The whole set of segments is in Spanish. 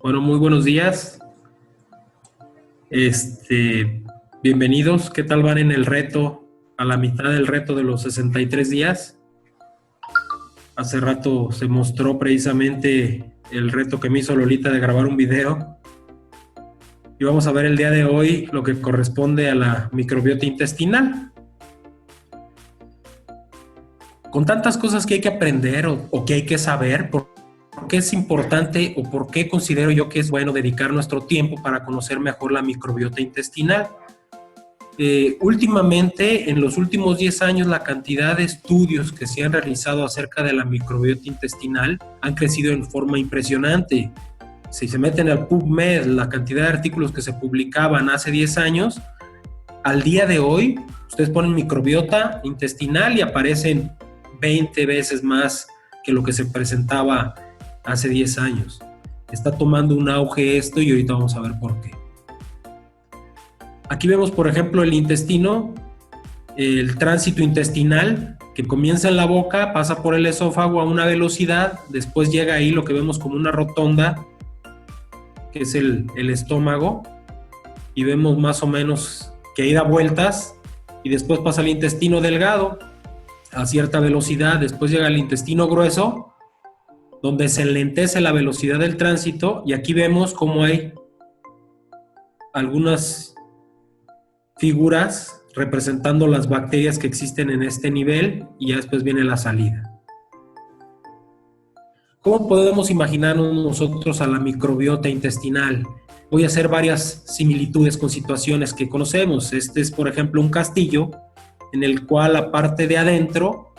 Bueno, muy buenos días. Bienvenidos. ¿Qué tal van en el reto? A la mitad del reto de los 63 días. Hace rato se mostró precisamente el reto que me hizo Lolita de grabar un video. Y vamos a ver el día de hoy lo que corresponde a la microbiota intestinal. Con tantas cosas que hay que aprender o que hay que saber, ¿por qué es importante o por qué considero yo que es bueno dedicar nuestro tiempo para conocer mejor la microbiota intestinal? Últimamente, en los últimos 10 años, la cantidad de estudios que se han realizado acerca de la microbiota intestinal han crecido en forma impresionante. Si se meten al PubMed, la cantidad de artículos que se publicaban hace 10 años, al día de hoy, ustedes ponen microbiota intestinal y aparecen 20 veces más que lo que se presentaba hace 10 años. Está tomando un auge esto y ahorita vamos a ver por qué. Aquí vemos, por ejemplo, el intestino, el tránsito intestinal, que comienza en la boca, pasa por el esófago a una velocidad, después llega ahí lo que vemos como una rotonda, que es el estómago, y vemos más o menos que ahí da vueltas, y después pasa al intestino delgado a cierta velocidad, después llega al intestino grueso, donde se enlentece la velocidad del tránsito, y aquí vemos cómo hay algunas figuras representando las bacterias que existen en este nivel, y ya después viene la salida. ¿Cómo podemos imaginarnos nosotros a la microbiota intestinal? Voy a hacer varias similitudes con situaciones que conocemos. Este es, por ejemplo, un castillo en el cual la parte de adentro,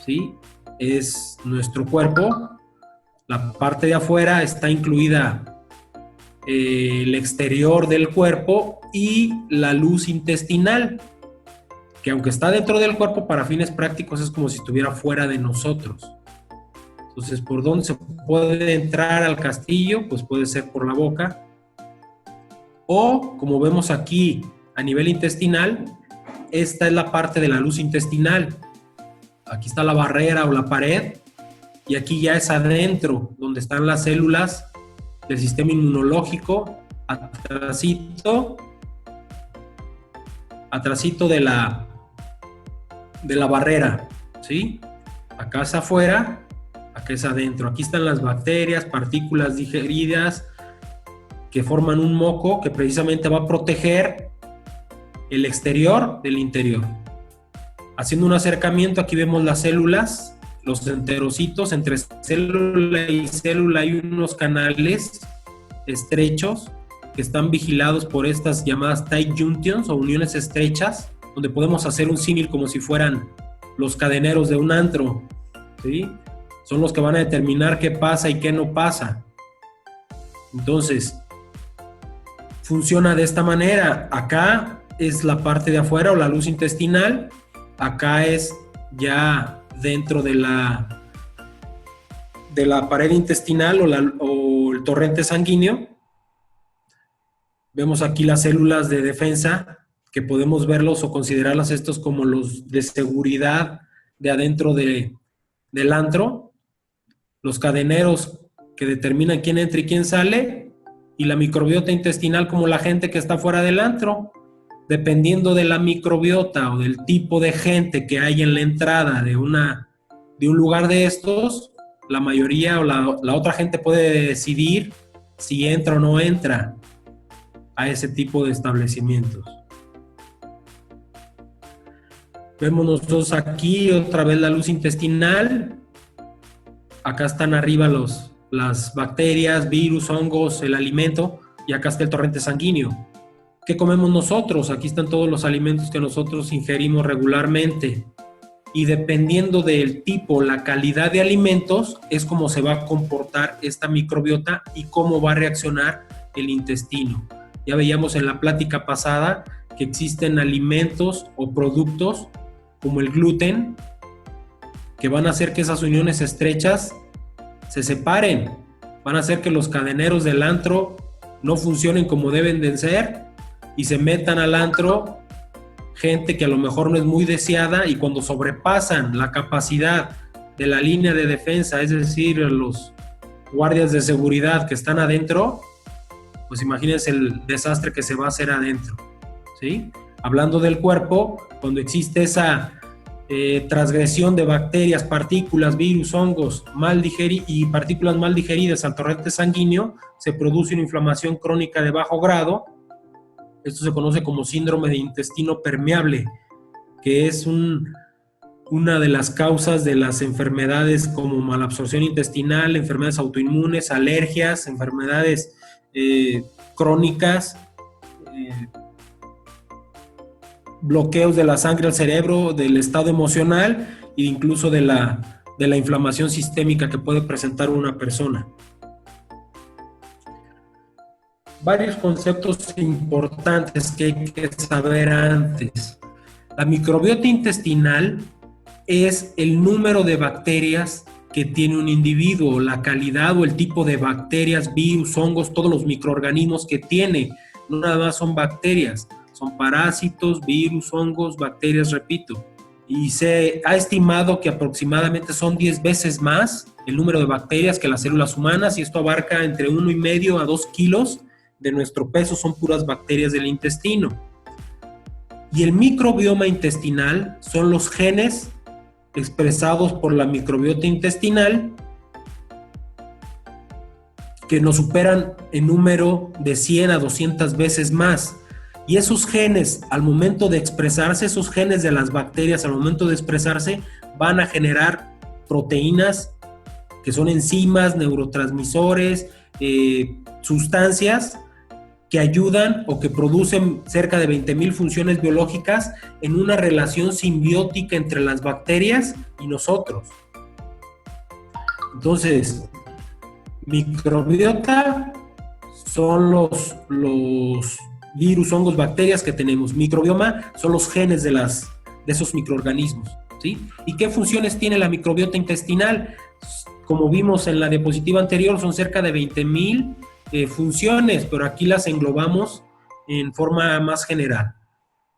¿sí?, es nuestro cuerpo. La parte de afuera está incluida el exterior del cuerpo y la luz intestinal, que aunque está dentro del cuerpo, para fines prácticos es como si estuviera fuera de nosotros. Entonces, ¿por dónde se puede entrar al castillo? Pues puede ser por la boca, o como vemos aquí a nivel intestinal, esta es la parte de la luz intestinal. Aquí está la barrera o la pared, y aquí ya es adentro, donde están las células del sistema inmunológico, atrasito de la barrera, ¿sí? Acá es afuera, acá es adentro. Aquí están las bacterias, partículas digeridas que forman un moco que precisamente va a proteger el exterior del interior. Haciendo un acercamiento, aquí vemos las células, los enterocitos. Entre célula y célula hay unos canales estrechos que están vigilados por estas llamadas tight junctions o uniones estrechas, donde podemos hacer un símil como si fueran los cadeneros de un antro, ¿sí? Son los que van a determinar qué pasa y qué no pasa. Entonces, funciona de esta manera. Acá es la parte de afuera o la luz intestinal, acá es ya dentro de la pared intestinal o el torrente sanguíneo. Vemos aquí las células de defensa, que podemos verlos o considerarlas estos como los de seguridad de adentro del antro, los cadeneros que determinan quién entra y quién sale, y la microbiota intestinal como la gente que está fuera del antro. Dependiendo de la microbiota o del tipo de gente que hay en la entrada de un lugar de estos, la mayoría o la otra gente puede decidir si entra o no entra a ese tipo de establecimientos. Vemos nosotros aquí otra vez la luz intestinal. Acá están arriba las bacterias, virus, hongos, el alimento, y acá está el torrente sanguíneo. ¿Qué comemos nosotros? Aquí están todos los alimentos que nosotros ingerimos regularmente. Y dependiendo del tipo, la calidad de alimentos, es como se va a comportar esta microbiota y cómo va a reaccionar el intestino. Ya veíamos en la plática pasada que existen alimentos o productos como el gluten que van a hacer que esas uniones estrechas se separen. Van a hacer que los cadeneros del antro no funcionen como deben de ser y se metan al antro gente que a lo mejor no es muy deseada, y cuando sobrepasan la capacidad de la línea de defensa, es decir, los guardias de seguridad que están adentro, pues imagínense el desastre que se va a hacer adentro, ¿sí? Hablando del cuerpo, cuando existe esa transgresión de bacterias, partículas, virus, hongos y partículas mal digeridas al torrente sanguíneo, se produce una inflamación crónica de bajo grado. Esto se conoce como síndrome de intestino permeable, que es una de las causas de las enfermedades como malabsorción intestinal, enfermedades autoinmunes, alergias, enfermedades crónicas, bloqueos de la sangre al cerebro, del estado emocional e incluso de la inflamación sistémica que puede presentar una persona. Varios conceptos importantes que hay que saber antes. La microbiota intestinal es el número de bacterias que tiene un individuo, la calidad o el tipo de bacterias, virus, hongos, todos los microorganismos que tiene. No nada más son bacterias, son parásitos, virus, hongos, bacterias, repito. Y se ha estimado que aproximadamente son 10 veces más el número de bacterias que las células humanas, y esto abarca entre 1,5 a 2 kilos de nuestro peso, son puras bacterias del intestino. Y el microbioma intestinal son los genes expresados por la microbiota intestinal que nos superan en número de 100 a 200 veces más. Y esos genes, al momento de expresarse, esos genes de las bacterias, al momento de expresarse, van a generar proteínas que son enzimas, neurotransmisores, sustancias que ayudan o que producen cerca de 20,000 funciones biológicas en una relación simbiótica entre las bacterias y nosotros. Entonces, microbiota son los virus, hongos, bacterias que tenemos. Microbioma son los genes de esos microorganismos, ¿sí? ¿Y qué funciones tiene la microbiota intestinal? Como vimos en la diapositiva anterior, son cerca de 20,000 funciones, pero aquí las englobamos en forma más general.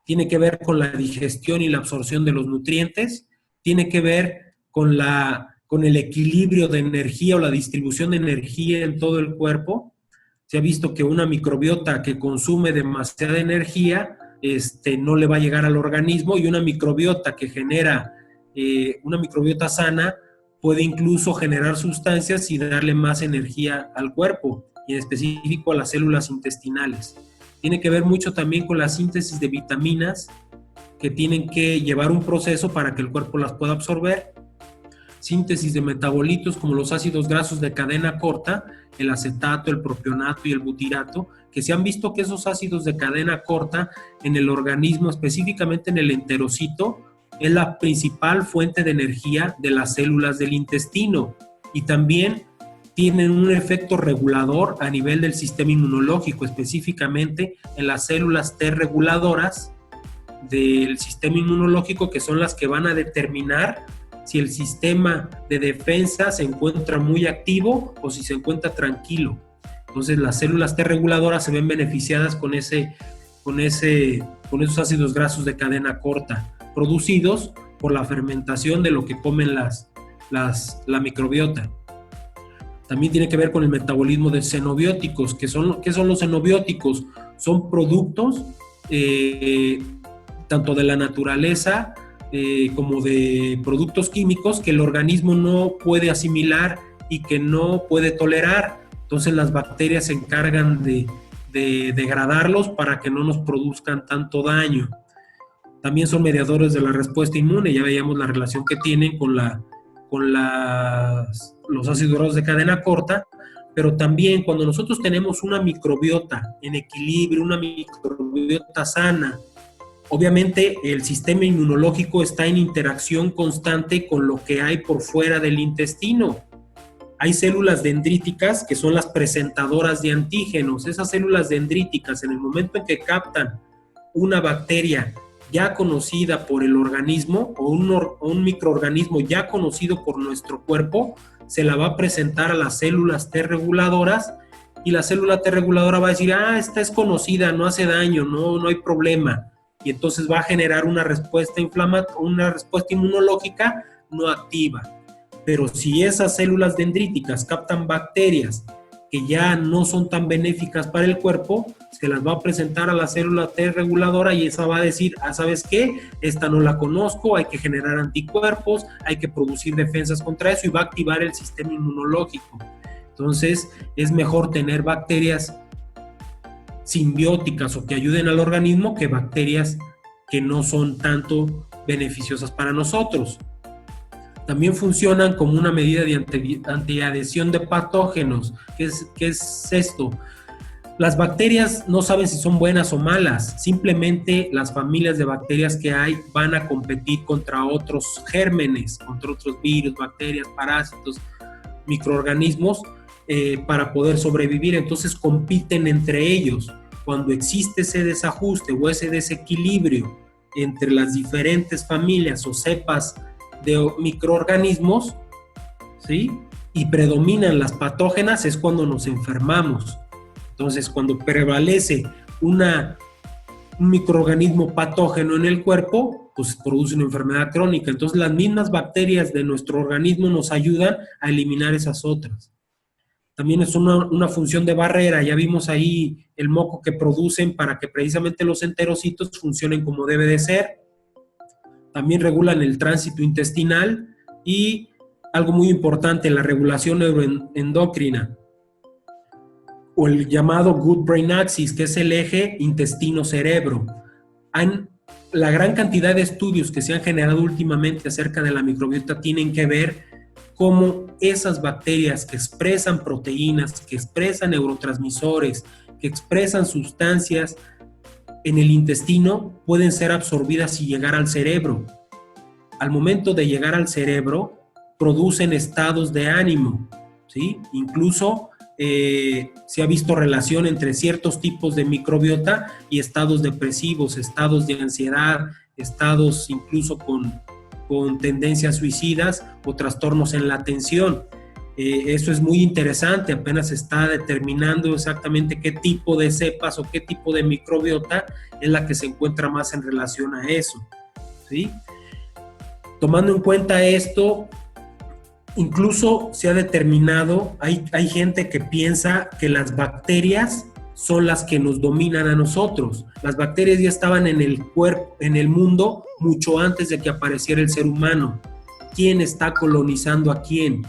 Tiene que ver con la digestión y la absorción de los nutrientes, tiene que ver con el equilibrio de energía o la distribución de energía en todo el cuerpo. Se ha visto que una microbiota que consume demasiada energía no le va a llegar al organismo, y una microbiota que genera, una microbiota sana, puede incluso generar sustancias y darle más energía al cuerpo, y en específico a las células intestinales. Tiene que ver mucho también con la síntesis de vitaminas que tienen que llevar un proceso para que el cuerpo las pueda absorber. Síntesis de metabolitos como los ácidos grasos de cadena corta, el acetato, el propionato y el butirato, que se han visto que esos ácidos de cadena corta en el organismo, específicamente en el enterocito, es la principal fuente de energía de las células del intestino, y también tienen un efecto regulador a nivel del sistema inmunológico, específicamente en las células T reguladoras del sistema inmunológico, que son las que van a determinar si el sistema de defensa se encuentra muy activo o si se encuentra tranquilo. Entonces las células T reguladoras se ven beneficiadas con esos ácidos grasos de cadena corta, producidos por la fermentación de lo que comen la microbiota. También tiene que ver con el metabolismo de xenobióticos. ¿Qué son los xenobióticos? Son productos tanto de la naturaleza como de productos químicos que el organismo no puede asimilar y que no puede tolerar. Entonces las bacterias se encargan de degradarlos para que no nos produzcan tanto daño. También son mediadores de la respuesta inmune. Ya veíamos la relación que tienen con los ácidos grasos de cadena corta, pero también cuando nosotros tenemos una microbiota en equilibrio, una microbiota sana, obviamente el sistema inmunológico está en interacción constante con lo que hay por fuera del intestino. Hay células dendríticas que son las presentadoras de antígenos. Esas células dendríticas, en el momento en que captan una bacteria ya conocida por el organismo o un microorganismo ya conocido por nuestro cuerpo, se la va a presentar a las células T reguladoras, y la célula T reguladora va a decir, esta es conocida, no hace daño, no hay problema, y entonces va a generar una respuesta inmunológica no activa. pero si esas células dendríticas captan bacterias que ya no son tan benéficas para el cuerpo, se las va a presentar a la célula T reguladora y esa va a decir, ¿sabes qué? Esta no la conozco, hay que generar anticuerpos, hay que producir defensas contra eso y va a activar el sistema inmunológico. Entonces, es mejor tener bacterias simbióticas o que ayuden al organismo que bacterias que no son tanto beneficiosas para nosotros. También funcionan como una medida de antiadhesión de patógenos. ¿Qué es esto? Las bacterias no saben si son buenas o malas, simplemente las familias de bacterias que hay van a competir contra otros gérmenes, contra otros virus, bacterias, parásitos, microorganismos para poder sobrevivir. Entonces compiten entre ellos. Cuando existe ese desajuste o ese desequilibrio entre las diferentes familias o cepas de microorganismos, ¿sí? Y predominan las patógenas, es cuando nos enfermamos. Entonces, cuando prevalece un microorganismo patógeno en el cuerpo, pues produce una enfermedad crónica. Entonces, las mismas bacterias de nuestro organismo nos ayudan a eliminar esas otras. También es una función de barrera. Ya vimos ahí el moco que producen para que precisamente los enterocitos funcionen como debe de ser. También regulan el tránsito intestinal y algo muy importante, la regulación neuroendocrina o el llamado Good Brain Axis, que es el eje intestino-cerebro. La gran cantidad de estudios que se han generado últimamente acerca de la microbiota tienen que ver cómo esas bacterias que expresan proteínas, que expresan neurotransmisores, que expresan sustancias en el intestino pueden ser absorbidas y llegar al cerebro. Al momento de llegar al cerebro, producen estados de ánimo, ¿sí? Incluso se ha visto relación entre ciertos tipos de microbiota y estados depresivos, estados de ansiedad, estados incluso con tendencias suicidas o trastornos en la atención. Eso es muy interesante, apenas se está determinando exactamente qué tipo de cepas o qué tipo de microbiota es la que se encuentra más en relación a eso, ¿sí? Tomando en cuenta esto, incluso se ha determinado, hay gente que piensa que las bacterias son las que nos dominan a nosotros. Las bacterias ya estaban en el cuerpo, en el mundo, mucho antes de que apareciera el ser humano. ¿Quién está colonizando a quién?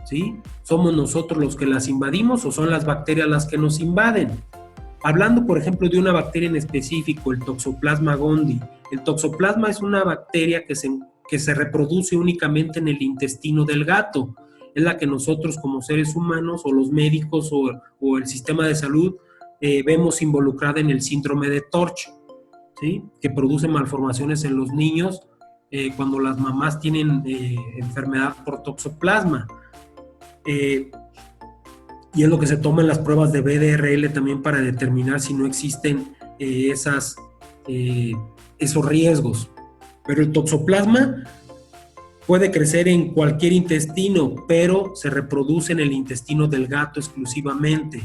¿Sí? ¿Somos nosotros los que las invadimos o son las bacterias las que nos invaden? Hablando, por ejemplo, de una bacteria en específico, el Toxoplasma gondii. El toxoplasma es una bacteria que se reproduce únicamente en el intestino del gato. Es la que nosotros como seres humanos o los médicos o el sistema de salud vemos involucrada en el síndrome de Torch, ¿sí? Que produce malformaciones en los niños cuando las mamás tienen enfermedad por toxoplasma. Y es lo que se toma en las pruebas de BDRL también para determinar si no existen esos riesgos. Pero el toxoplasma puede crecer en cualquier intestino, pero se reproduce en el intestino del gato exclusivamente.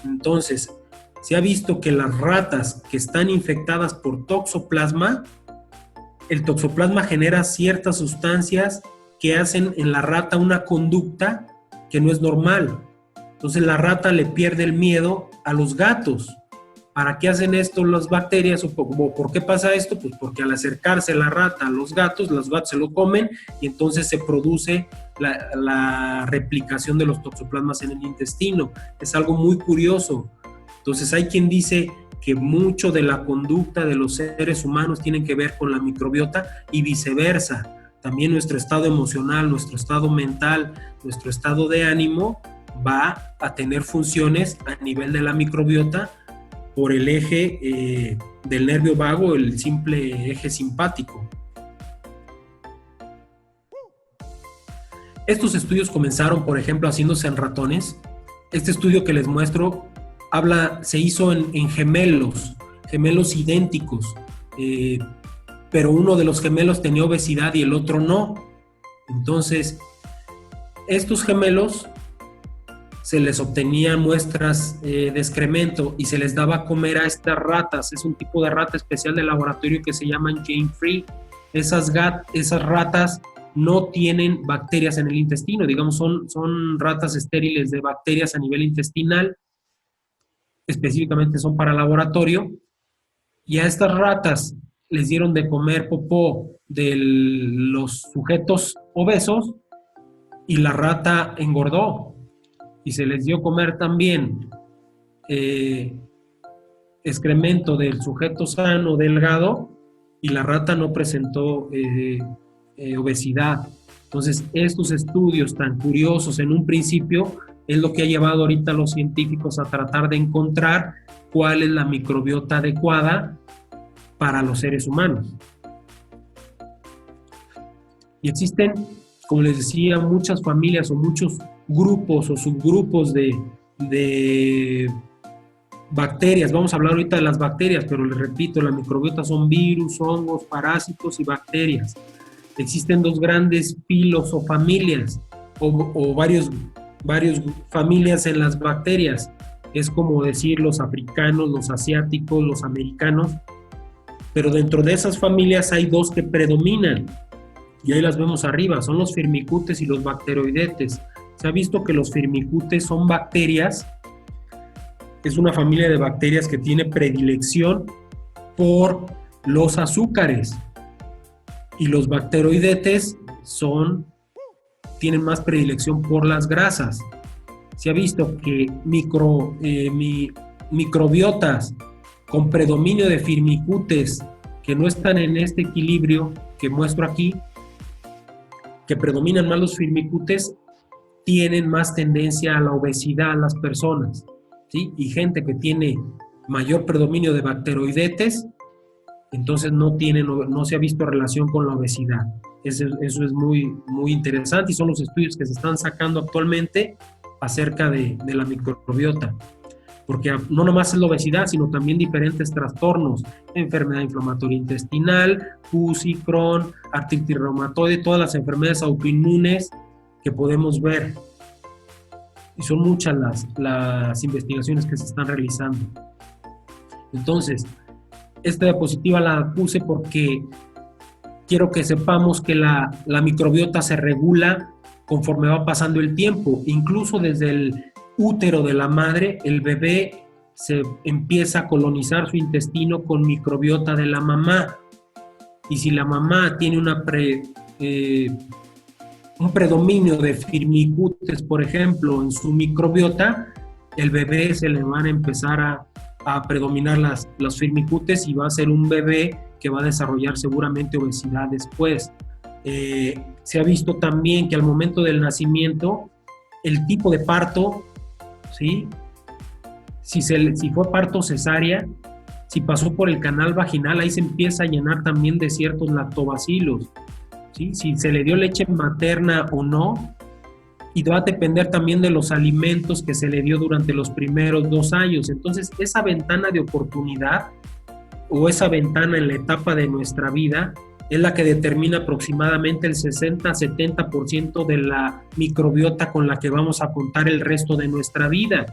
Entonces, se ha visto que las ratas que están infectadas por toxoplasma, el toxoplasma genera ciertas sustancias que hacen en la rata una conducta que no es normal. Entonces la rata le pierde el miedo a los gatos. ¿Para qué hacen esto las bacterias? ¿Por qué pasa esto? Pues porque al acercarse la rata a los gatos se lo comen y entonces se produce la replicación de los toxoplasmas en el intestino. Es algo muy curioso. Entonces hay quien dice que mucho de la conducta de los seres humanos tiene que ver con la microbiota y viceversa. También nuestro estado emocional, nuestro estado mental, nuestro estado de ánimo va a tener funciones a nivel de la microbiota por el eje del nervio vago, el simple eje simpático. Estos estudios comenzaron, por ejemplo, haciéndose en ratones. Este estudio que les muestro se hizo en gemelos idénticos, pero uno de los gemelos tenía obesidad y el otro no. Entonces, estos gemelos se les obtenía muestras de excremento y se les daba a comer a estas ratas. Es un tipo de rata especial de laboratorio que se llaman Game Free. Esas ratas no tienen bacterias en el intestino, digamos, son ratas estériles de bacterias a nivel intestinal, específicamente son para laboratorio, y a estas ratas les dieron de comer popó de los sujetos obesos y la rata engordó, y se les dio comer también excremento del sujeto sano, delgado, y la rata no presentó obesidad. Entonces, estos estudios tan curiosos en un principio es lo que ha llevado ahorita a los científicos a tratar de encontrar cuál es la microbiota adecuada para los seres humanos. Y existen, como les decía, muchas familias o muchos grupos o subgrupos de bacterias. Vamos a hablar ahorita de las bacterias, pero les repito, la microbiota son virus, hongos, parásitos y bacterias. Existen dos grandes filos o familias, o varios familias en las bacterias. Es como decir los africanos, los asiáticos, los americanos, pero dentro de esas familias hay dos que predominan, y ahí las vemos arriba, son los firmicutes y los bacteroidetes. Se ha visto que los firmicutes son bacterias, es una familia de bacterias que tiene predilección por los azúcares, y los bacteroidetes tienen más predilección por las grasas. Se ha visto que microbiotas con predominio de firmicutes que no están en este equilibrio que muestro aquí, que predominan más los firmicutes, tienen más tendencia a la obesidad a las personas, ¿sí? Y gente que tiene mayor predominio de bacteroidetes, entonces no se ha visto relación con la obesidad. Eso es muy, muy interesante, y son los estudios que se están sacando actualmente acerca de la microbiota, porque no nomás es la obesidad, sino también diferentes trastornos, enfermedad inflamatoria intestinal, pus y Crohn, artritis reumatoide, todas las enfermedades autoinmunes que podemos ver. Y son muchas las investigaciones que se están realizando. Entonces, esta diapositiva la puse porque quiero que sepamos que la microbiota se regula conforme va pasando el tiempo. Incluso desde el útero de la madre, el bebé se empieza a colonizar su intestino con microbiota de la mamá. Y si la mamá tiene un predominio de firmicutes, por ejemplo, en su microbiota, el bebé se le van a empezar a predominar los firmicutes, y va a ser un bebé que va a desarrollar seguramente obesidad después. Se ha visto también que al momento del nacimiento, el tipo de parto, ¿sí? Si fue parto cesárea, si pasó por el canal vaginal, ahí se empieza a llenar también de ciertos lactobacilos, ¿sí? Si se le dio leche materna o no, y va a depender también de los alimentos que se le dio durante los primeros 2 años. Entonces, esa ventana de oportunidad o esa ventana en la etapa de nuestra vida es la que determina aproximadamente el 60-70% de la microbiota con la que vamos a contar el resto de nuestra vida.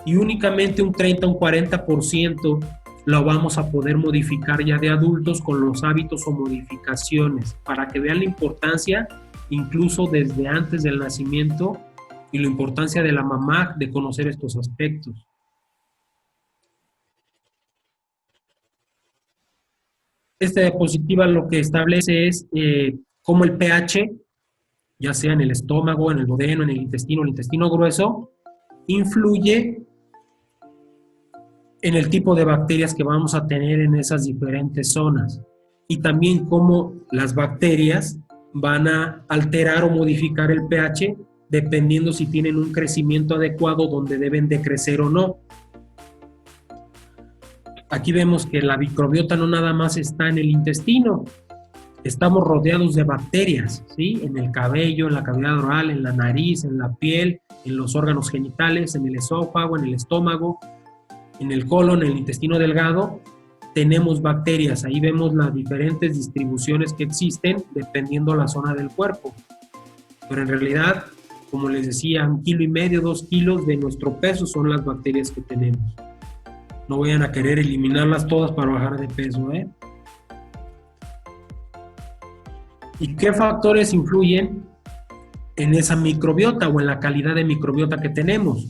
Y únicamente un 30 o un 40% lo vamos a poder modificar ya de adultos con los hábitos o modificaciones, para que vean la importancia incluso desde antes del nacimiento y la importancia de la mamá de conocer estos aspectos. Esta diapositiva lo que establece es cómo el pH, ya sea en el estómago, en el duodeno, en el intestino grueso, influye en el tipo de bacterias que vamos a tener en esas diferentes zonas, y también cómo las bacterias van a alterar o modificar el pH dependiendo si tienen un crecimiento adecuado donde deben de crecer o no. Aquí vemos que la microbiota no nada más está en el intestino, estamos rodeados de bacterias, ¿sí? En el cabello, en la cavidad oral, en la nariz, en la piel, en los órganos genitales, en el esófago, en el estómago, en el colon, en el intestino delgado, tenemos bacterias. Ahí vemos las diferentes distribuciones que existen dependiendo la zona del cuerpo. Pero en realidad, como les decía, 1,5 kg, 2 kilos de nuestro peso son las bacterias que tenemos. No vayan a querer eliminarlas todas para bajar de peso, ¿eh? ¿Y qué factores influyen en esa microbiota o en la calidad de microbiota que tenemos?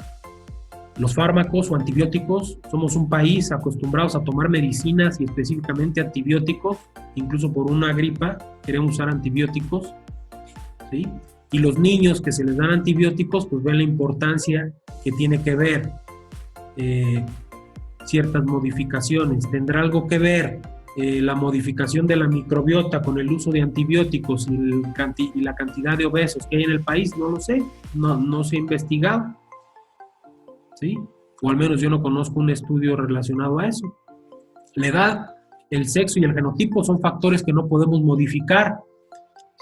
Los fármacos o antibióticos, somos un país acostumbrados a tomar medicinas y específicamente antibióticos, incluso por una gripa queremos usar antibióticos, ¿sí? Y los niños que se les dan antibióticos, pues ven la importancia que tiene que ver ciertas modificaciones. ¿Tendrá algo que ver la modificación de la microbiota con el uso de antibióticos y la cantidad de obesos que hay en el país? No lo sé, no se ha investigado, ¿sí? O al menos yo no conozco un estudio relacionado a eso. La edad, el sexo y el genotipo son factores que no podemos modificar,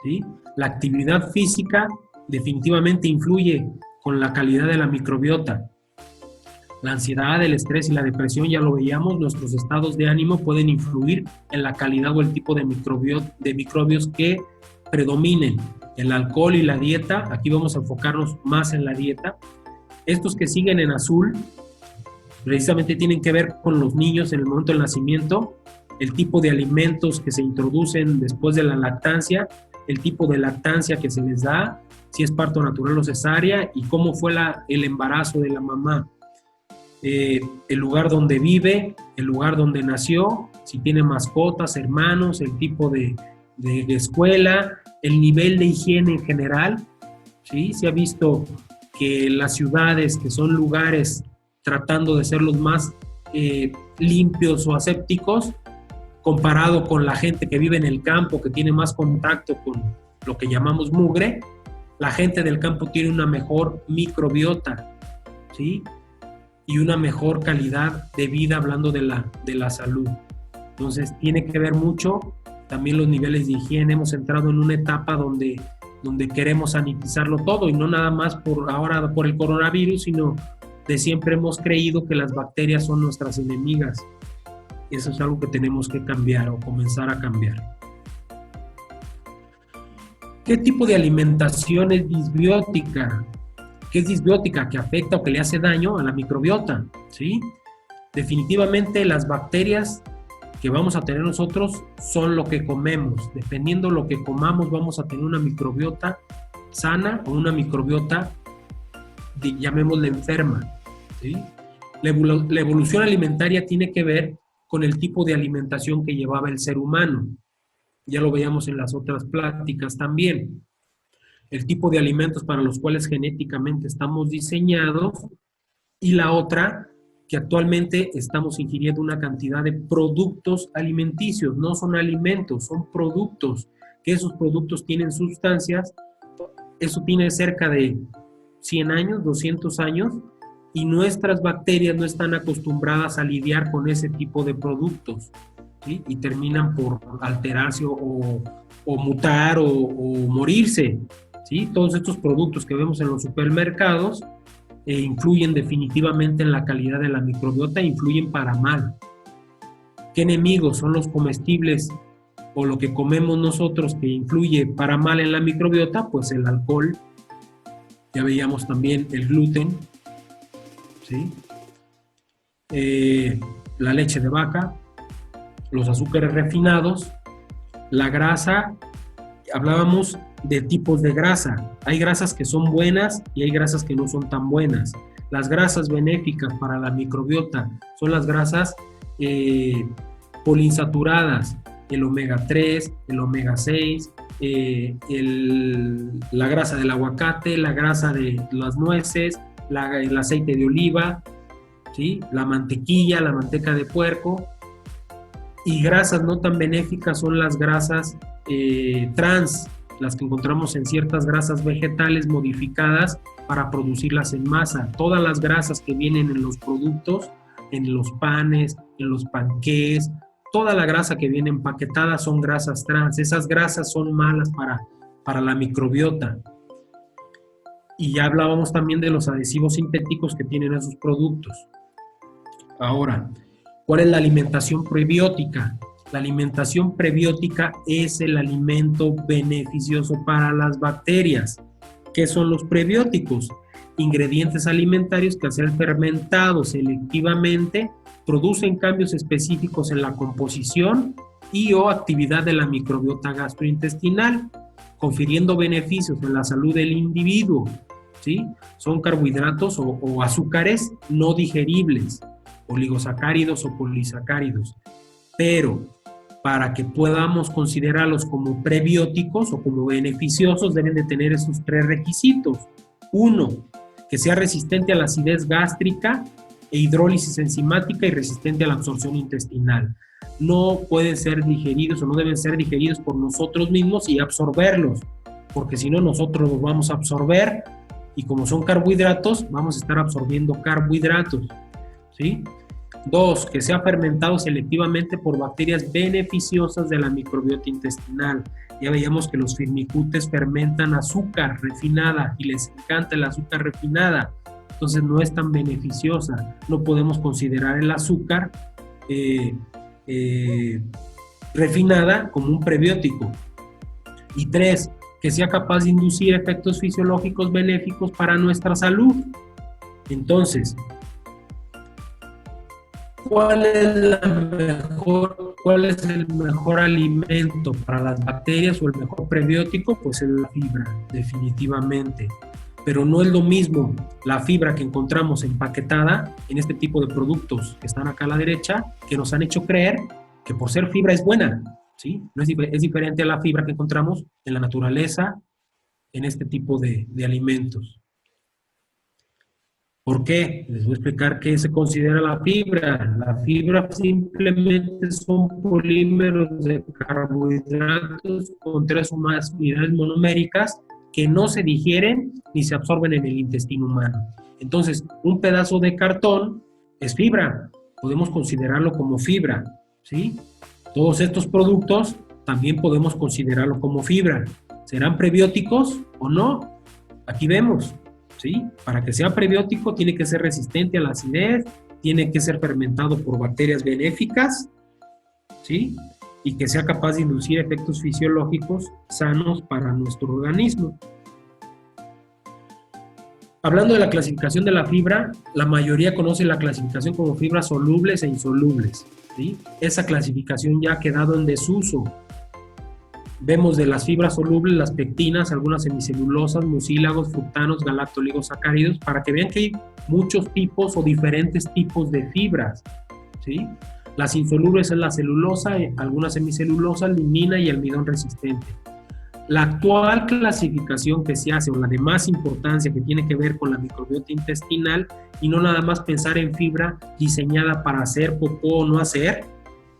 ¿sí? La actividad física definitivamente influye con la calidad de la microbiota. La ansiedad, el estrés y la depresión, ya lo veíamos, nuestros estados de ánimo pueden influir en la calidad o el tipo de microbios que predominen. El alcohol y la dieta, aquí vamos a enfocarnos más en la dieta. Estos que siguen en azul, precisamente tienen que ver con los niños en el momento del nacimiento, el tipo de alimentos que se introducen después de la lactancia, el tipo de lactancia que se les da, si es parto natural o cesárea, y cómo fue el embarazo de la mamá. El lugar donde vive, el lugar donde nació, si tiene mascotas, hermanos, el tipo de escuela, el nivel de higiene en general, ¿sí? Se ha visto que las ciudades, que son lugares tratando de ser los más limpios o asépticos, comparado con la gente que vive en el campo, que tiene más contacto con lo que llamamos mugre, la gente del campo tiene una mejor microbiota, ¿sí? Y una mejor calidad de vida, hablando de la salud. Entonces, tiene que ver mucho también los niveles de higiene. Hemos entrado en una etapa donde queremos sanitizarlo todo, y no nada más ahora por el coronavirus, sino de siempre hemos creído que las bacterias son nuestras enemigas. Eso es algo que tenemos que cambiar o comenzar a cambiar. ¿Qué tipo de alimentación es disbiótica? ¿Qué es disbiótica? Que afecta o que le hace daño a la microbiota, ¿sí? Definitivamente las bacterias que vamos a tener nosotros son lo que comemos. Dependiendo de lo que comamos, vamos a tener una microbiota sana o una microbiota, llamémosla enferma, ¿sí? La evolución alimentaria tiene que ver con el tipo de alimentación que llevaba el ser humano. Ya lo veíamos en las otras pláticas también. El tipo de alimentos para los cuales genéticamente estamos diseñados, y la otra, que actualmente estamos ingiriendo una cantidad de productos alimenticios. No son alimentos, son productos, que esos productos tienen sustancias. Eso tiene cerca de 100 años, 200 años, y nuestras bacterias no están acostumbradas a lidiar con ese tipo de productos, ¿sí? Y terminan por alterarse o mutar o morirse, ¿sí? Todos estos productos que vemos en los supermercados influyen definitivamente en la calidad de la microbiota, influyen para mal. ¿Qué enemigos son los comestibles o lo que comemos nosotros que influye para mal en la microbiota? Pues el alcohol, ya veíamos también el gluten, ¿sí? La leche de vaca, los azúcares refinados, la grasa. Hablábamos de tipos de grasa. Hay grasas que son buenas y hay grasas que no son tan buenas. Las grasas benéficas para la microbiota son las grasas poliinsaturadas, el omega 3, el omega 6, la grasa del aguacate, la grasa de las nueces, el aceite de oliva, ¿sí? La mantequilla, la manteca de puerco. Y grasas no tan benéficas son las grasas trans, las que encontramos en ciertas grasas vegetales modificadas para producirlas en masa. Todas las grasas que vienen en los productos, en los panes, en los panqués, toda la grasa que viene empaquetada son grasas trans. Esas grasas son malas para la microbiota. Y ya hablábamos también de los adhesivos sintéticos que tienen esos productos. Ahora, ¿cuál es la alimentación prebiótica? La alimentación prebiótica es el alimento beneficioso para las bacterias. ¿Qué son los prebióticos? Ingredientes alimentarios que, al ser fermentados selectivamente, producen cambios específicos en la composición y o actividad de la microbiota gastrointestinal, confiriendo beneficios en la salud del individuo, ¿sí? Son carbohidratos o azúcares no digeribles, oligosacáridos o polisacáridos, pero para que podamos considerarlos como prebióticos o como beneficiosos deben de tener esos 3 requisitos. 1, que sea resistente a la acidez gástrica e hidrólisis enzimática y resistente a la absorción intestinal. No pueden ser digeridos o no deben ser digeridos por nosotros mismos y absorberlos, porque si no nosotros los vamos a absorber y como son carbohidratos, vamos a estar absorbiendo carbohidratos, ¿sí? 2, que sea fermentado selectivamente por bacterias beneficiosas de la microbiota intestinal. Ya veíamos que los firmicutes fermentan azúcar refinada y les encanta el azúcar refinada, entonces no es tan beneficiosa. No podemos considerar el azúcar refinada como un prebiótico. Y 3, que sea capaz de inducir efectos fisiológicos benéficos para nuestra salud. Entonces, ¿cuál es el mejor alimento para las bacterias o el mejor prebiótico? Pues es la fibra, definitivamente. Pero no es lo mismo la fibra que encontramos empaquetada en este tipo de productos que están acá a la derecha, que nos han hecho creer que por ser fibra es buena, ¿sí? No es diferente a la fibra que encontramos en la naturaleza, en este tipo de alimentos. ¿Por qué? Les voy a explicar qué se considera la fibra. La fibra simplemente son polímeros de carbohidratos con 3 o más unidades monoméricas que no se digieren ni se absorben en el intestino humano. Entonces, un pedazo de cartón es fibra. Podemos considerarlo como fibra, ¿sí? Todos estos productos también podemos considerarlo como fibra. ¿Serán prebióticos o no? Aquí vemos. ¿Sí? Para que sea prebiótico tiene que ser resistente a la acidez, tiene que ser fermentado por bacterias benéficas, ¿sí? Y que sea capaz de inducir efectos fisiológicos sanos para nuestro organismo. Hablando de la clasificación de la fibra, la mayoría conoce la clasificación como fibras solubles e insolubles, ¿sí? Esa clasificación ya ha quedado en desuso. Vemos de las fibras solubles las pectinas, algunas semicelulosas, mucílagos, fructanos, galactoligosacáridos, para que vean que hay muchos tipos o diferentes tipos de fibras, ¿sí? Las insolubles es la celulosa, algunas semicelulosas, lignina y almidón resistente. La actual clasificación que se hace, o la de más importancia, que tiene que ver con la microbiota intestinal, y no nada más pensar en fibra diseñada para hacer popó o no hacer,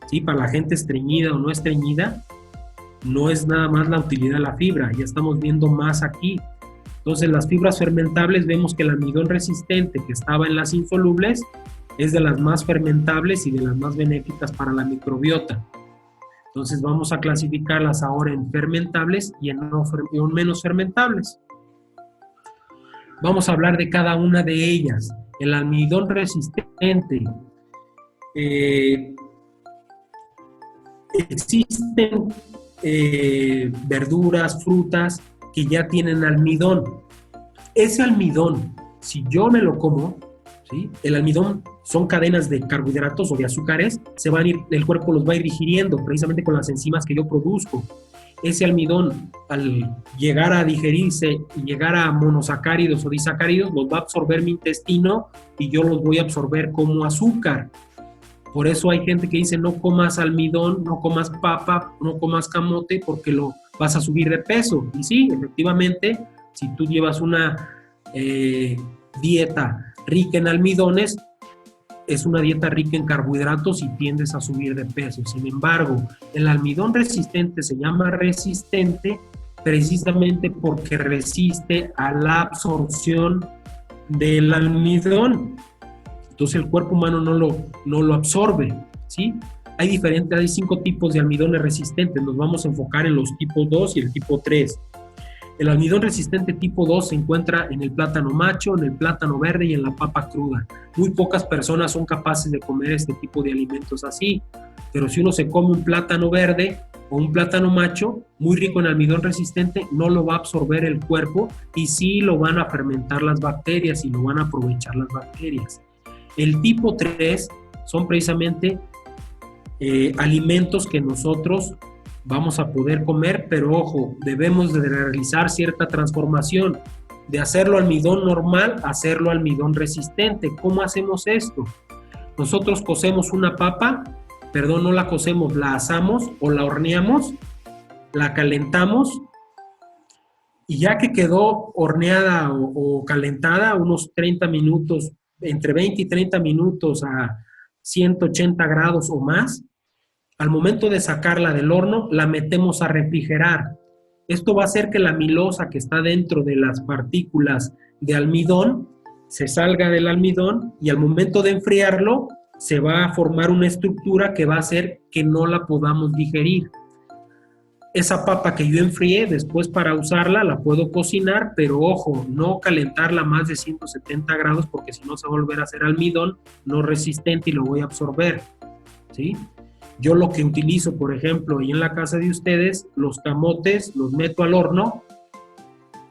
¿sí? Para la gente estreñida o no estreñida, no es nada más la utilidad de la fibra, ya estamos viendo más aquí. Entonces, las fibras fermentables, vemos que el almidón resistente que estaba en las insolubles es de las más fermentables y de las más benéficas para la microbiota. Entonces, vamos a clasificarlas ahora en fermentables y en menos fermentables. Vamos a hablar de cada una de ellas. El almidón resistente. Existen verduras, frutas que ya tienen almidón. Ese almidón, si yo me lo como, ¿sí? El almidón son cadenas de carbohidratos o de azúcares, el cuerpo los va a ir digiriendo precisamente con las enzimas que yo produzco. Ese almidón, al llegar a digerirse y llegar a monosacáridos o disacáridos, los va a absorber mi intestino y yo los voy a absorber como azúcar. Por eso hay gente que dice no comas almidón, no comas papa, no comas camote porque lo vas a subir de peso. Y sí, efectivamente, si tú llevas una dieta rica en almidones, es una dieta rica en carbohidratos y tiendes a subir de peso. Sin embargo, el almidón resistente se llama resistente precisamente porque resiste a la absorción del almidón. Entonces el cuerpo humano no lo absorbe, ¿sí? Hay 5 tipos de almidones resistentes. Nos vamos a enfocar en los tipo 2 y el tipo 3. El almidón resistente tipo 2 se encuentra en el plátano macho, en el plátano verde y en la papa cruda. Muy pocas personas son capaces de comer este tipo de alimentos así, pero si uno se come un plátano verde o un plátano macho muy rico en almidón resistente, no lo va a absorber el cuerpo y sí lo van a fermentar las bacterias y lo van a aprovechar las bacterias. El tipo 3 son precisamente alimentos que nosotros vamos a poder comer, pero ojo, debemos de realizar cierta transformación, de hacerlo almidón normal a hacerlo almidón resistente. ¿Cómo hacemos esto? Nosotros cocemos una papa, perdón, no la cocemos, la asamos o la horneamos, la calentamos, y ya que quedó horneada o calentada, unos 30 minutos, entre 20 y 30 minutos a 180 grados o más, al momento de sacarla del horno, la metemos a refrigerar. Esto va a hacer que la amilosa que está dentro de las partículas de almidón se salga del almidón, y al momento de enfriarlo se va a formar una estructura que va a hacer que no la podamos digerir. Esa papa que yo enfrié, después para usarla la puedo cocinar, pero ojo, no calentarla más de 170 grados, porque si no se va a volver a hacer almidón no resistente y lo voy a absorber, ¿sí? Yo lo que utilizo, por ejemplo, ahí en la casa de ustedes, los camotes los meto al horno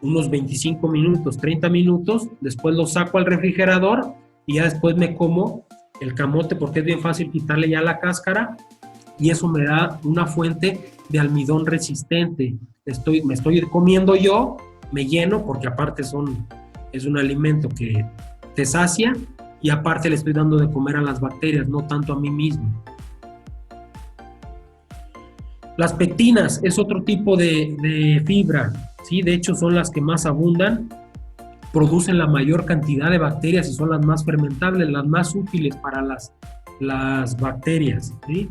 unos 25 minutos, 30 minutos, después los saco al refrigerador y ya después me como el camote, porque es bien fácil quitarle ya la cáscara, y eso me da una fuente de almidón resistente. Me estoy comiendo yo, me lleno, porque aparte es un alimento que te sacia, y aparte le estoy dando de comer a las bacterias, no tanto a mí mismo. Las pectinas es otro tipo de fibra, ¿sí? De hecho son las que más abundan, producen la mayor cantidad de bacterias y son las más fermentables, las más útiles para las bacterias, ¿sí?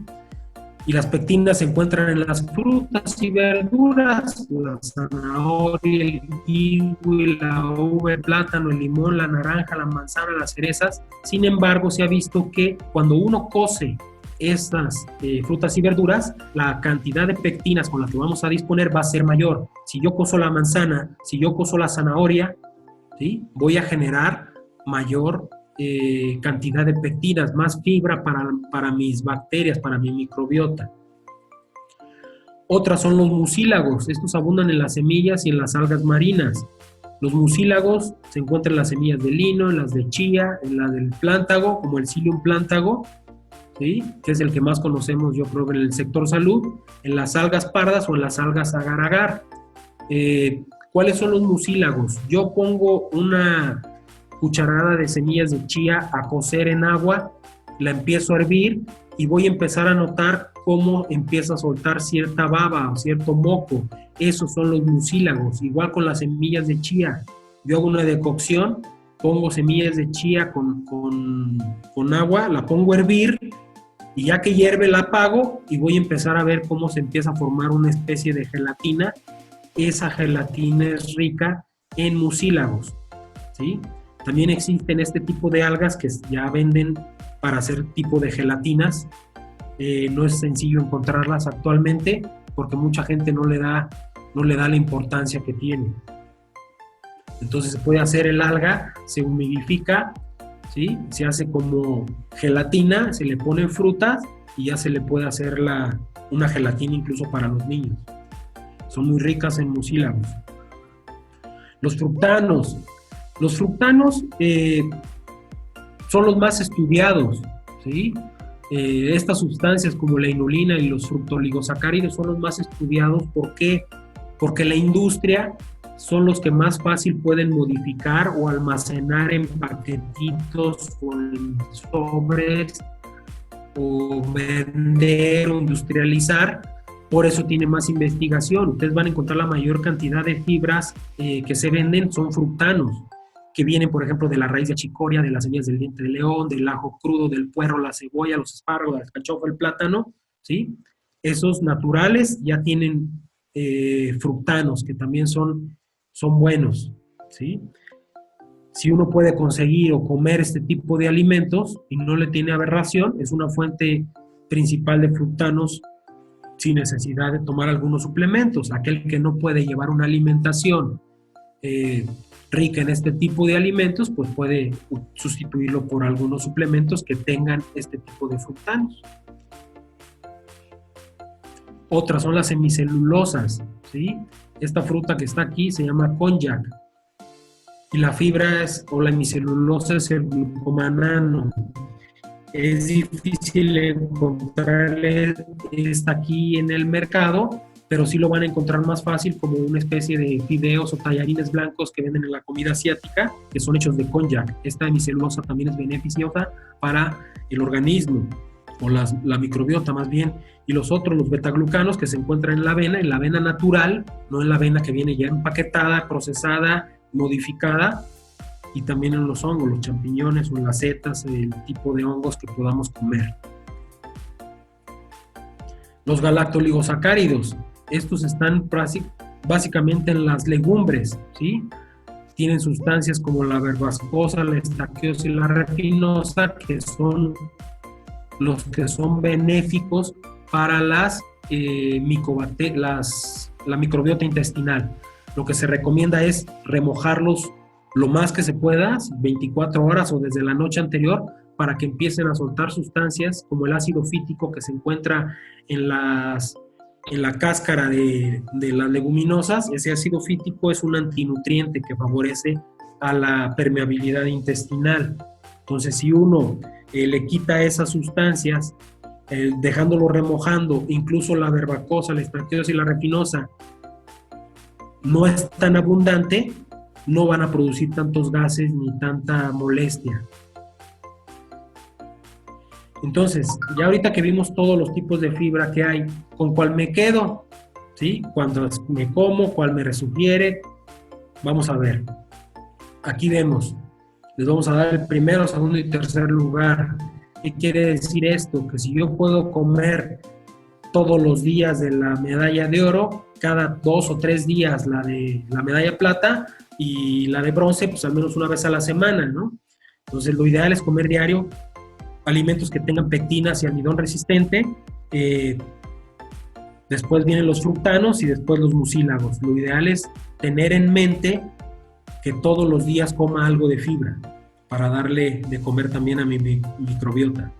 Y las pectinas se encuentran en las frutas y verduras, la zanahoria, el kiwi, la uva, el plátano, el limón, la naranja, la manzana, las cerezas. Sin embargo, se ha visto que cuando uno cose estas frutas y verduras, la cantidad de pectinas con las que vamos a disponer va a ser mayor. Si yo cozo la manzana, si yo cozo la zanahoria, ¿sí?, voy a generar mayor cantidad de pectinas, más fibra para mis bacterias, para mi microbiota. Otras son los mucílagos. Estos abundan en las semillas y en las algas marinas. Los mucílagos se encuentran en las semillas de lino, en las de chía, en las del plántago, como el psyllium plántago, ¿sí?, que es el que más conocemos, yo creo, en el sector salud, en las algas pardas o en las algas agar-agar. ¿Cuáles son los mucílagos? Yo pongo una cucharada de semillas de chía a cocer en agua, la empiezo a hervir y voy a empezar a notar cómo empieza a soltar cierta baba o cierto moco. Esos son los mucílagos. Igual con las semillas de chía. Yo hago una decocción, pongo semillas de chía con agua, la pongo a hervir, y ya que hierve la apago y voy a empezar a ver cómo se empieza a formar una especie de gelatina. Esa gelatina es rica en mucílagos, ¿sí? También existen este tipo de algas que ya venden para hacer tipo de gelatinas. No es sencillo encontrarlas actualmente porque mucha gente no le da la importancia que tiene. Entonces se puede hacer el alga, se humidifica, ¿sí?, se hace como gelatina, se le ponen frutas y ya se le puede hacer una gelatina incluso para los niños. Son muy ricas en mucílagos. Los fructanos. Los fructanos son los más estudiados, ¿sí? Estas sustancias como la inulina y los fructoligosacáridos son los más estudiados. ¿Por qué? Porque la industria son los que más fácil pueden modificar o almacenar en paquetitos o en sobres o vender o industrializar. Por eso tiene más investigación. Ustedes van a encontrar la mayor cantidad de fibras que se venden son fructanos, que vienen, por ejemplo, de la raíz de achicoria, de las semillas del diente de león, del ajo crudo, del puerro, la cebolla, los espárragos, la alcachofa, el plátano, ¿sí? Esos naturales ya tienen fructanos, que también son buenos, ¿sí? Si uno puede conseguir o comer este tipo de alimentos y no le tiene aberración, es una fuente principal de fructanos sin necesidad de tomar algunos suplementos. Aquel que no puede llevar una alimentación rica en este tipo de alimentos, pues puede sustituirlo por algunos suplementos que tengan este tipo de fructanos. Otras son las semicelulosas, ¿sí? Esta fruta que está aquí se llama konjac. Y la fibra o la hemicelulosa es el glucomanano. es difícil encontrarle esta aquí en el mercado, pero sí lo van a encontrar más fácil como una especie de fideos o tallarines blancos que venden en la comida asiática, que son hechos de konjac. Esta hemicelulosa también es beneficiosa para el organismo, o la microbiota más bien. Y los otros, los betaglucanos, que se encuentran en la avena natural, no en la avena que viene ya empaquetada, procesada, modificada, y también en los hongos, los champiñones o en las setas, el tipo de hongos que podamos comer. Los galactoligosacáridos, estos están básicamente en las legumbres, ¿sí? Tienen sustancias como la verbascosa, la estaquiosa y la refinosa, que son los que son benéficos para la microbiota intestinal. Lo que se recomienda es remojarlos lo más que se pueda, 24 horas o desde la noche anterior, para que empiecen a soltar sustancias como el ácido fítico que se encuentra en la cáscara de las leguminosas. Ese ácido fítico es un antinutriente que favorece a la permeabilidad intestinal. Entonces, si uno le quita esas sustancias, dejándolo remojando, incluso la verbacosa, la estaquiosa y la refinosa no es tan abundante, no van a producir tantos gases ni tanta molestia. Entonces, ya ahorita que vimos todos los tipos de fibra que hay, ¿con cuál me quedo? ¿Sí? Cuando me como, ¿cuál me resugiere? Vamos a ver. Aquí vemos. Les vamos a dar el primero, segundo y tercer lugar. ¿Qué quiere decir esto? Que si yo puedo comer todos los días de la medalla de oro, cada 2 o 3 días la de la medalla plata y la de bronce, pues al menos una vez a la semana, ¿no? Entonces lo ideal es comer diario alimentos que tengan pectinas y almidón resistente. Después vienen los fructanos y después los mucílagos. Lo ideal es tener en mente que todos los días coma algo de fibra para darle de comer también a mi microbiota.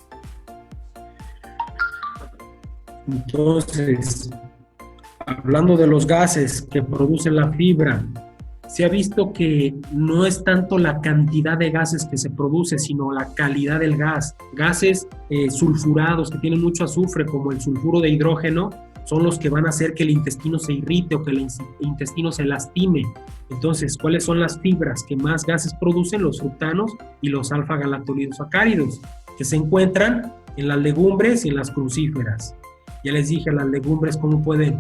Entonces, hablando de los gases que produce la fibra, se ha visto que no es tanto la cantidad de gases que se produce, sino la calidad del gas. Gases sulfurados que tienen mucho azufre, como el sulfuro de hidrógeno, son los que van a hacer que el intestino se irrite o que el intestino se lastime. Entonces, ¿cuáles son las fibras que más gases producen? Los fructanos y los alfa-galactolisacáridos, que se encuentran en las legumbres y en las crucíferas. Ya les dije, las legumbres cómo pueden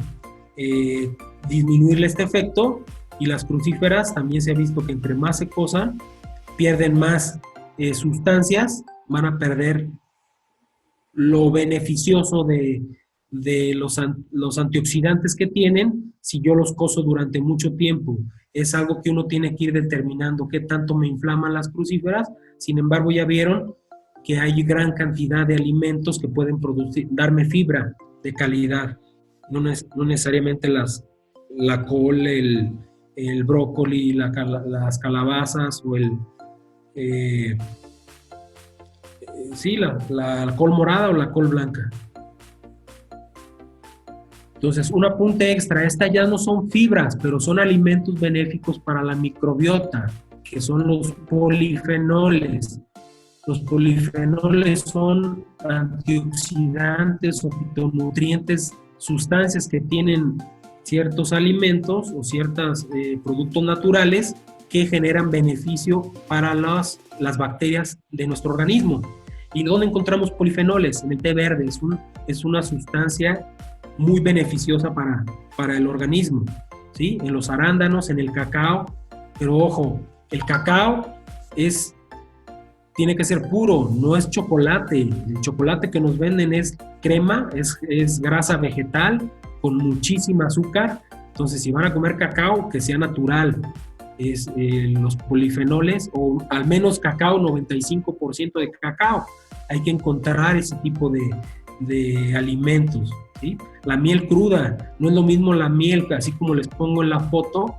disminuirle este efecto, y las crucíferas también se ha visto que entre más se cosan, pierden más sustancias, van a perder lo beneficioso de los antioxidantes que tienen si yo los cozo durante mucho tiempo. Es algo que uno tiene que ir determinando qué tanto me inflaman las crucíferas. Sin embargo, ya vieron que hay gran cantidad de alimentos que pueden darme fibra de calidad, no necesariamente la col, el brócoli, las calabazas o la col morada o la col blanca. Entonces, un apunte extra, estas ya no son fibras, pero son alimentos benéficos para la microbiota, que son los polifenoles. Los polifenoles son antioxidantes o fitonutrientes, sustancias que tienen ciertos alimentos o ciertos productos naturales que generan beneficio para las bacterias de nuestro organismo. ¿Y dónde encontramos polifenoles? En el té verde. Es una sustancia muy beneficiosa para el organismo, ¿sí? En los arándanos, en el cacao. Pero ojo, el cacao tiene que ser puro, no es chocolate. El chocolate que nos venden es crema, es grasa vegetal con muchísima azúcar. Entonces, si van a comer cacao, que sea natural. Los polifenoles, o al menos cacao, 95% de cacao. Hay que encontrar ese tipo de alimentos, ¿sí? La miel cruda, no es lo mismo la miel, así como les pongo en la foto,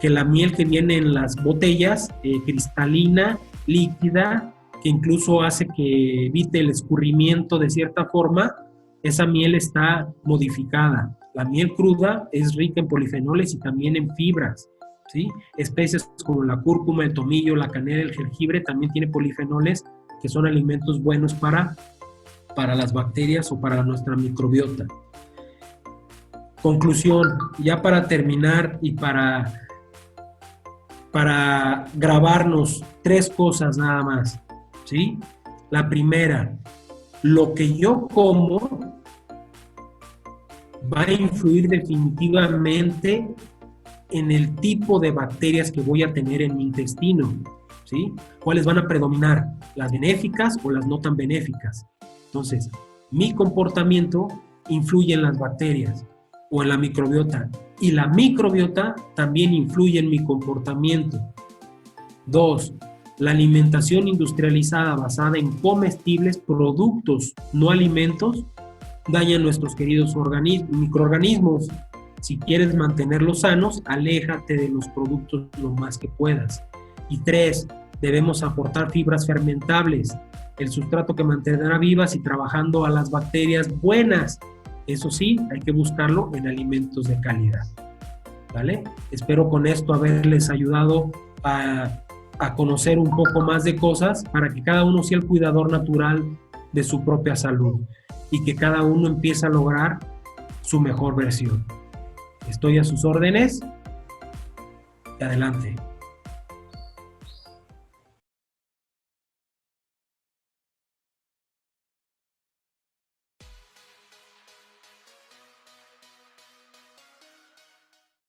que la miel que viene en las botellas, cristalina, líquida, que incluso hace que evite el escurrimiento de cierta forma. Esa miel está modificada. La miel cruda es rica en polifenoles y también en fibras, ¿sí? Especies como la cúrcuma, el tomillo, la canela, el jengibre también tiene polifenoles que son alimentos buenos para las bacterias o para nuestra microbiota. Conclusión, ya para terminar y para grabarnos 3 cosas nada más, ¿sí? La primera, lo que yo como va a influir definitivamente en el tipo de bacterias que voy a tener en mi intestino, ¿sí? ¿Cuáles van a predominar? ¿Las benéficas o las no tan benéficas? Entonces, mi comportamiento influye en las bacterias o en la microbiota, y la microbiota también influye en mi comportamiento. 2. La alimentación industrializada basada en comestibles, productos, no alimentos, daña nuestros queridos microorganismos. Si quieres mantenerlos sanos, aléjate de los productos lo más que puedas. Y 3. Debemos aportar fibras fermentables, el sustrato que mantendrá vivas y trabajando a las bacterias buenas. Eso sí, hay que buscarlo en alimentos de calidad, ¿vale? Espero con esto haberles ayudado a conocer un poco más de cosas para que cada uno sea el cuidador natural de su propia salud y que cada uno empiece a lograr su mejor versión. Estoy a sus órdenes y adelante.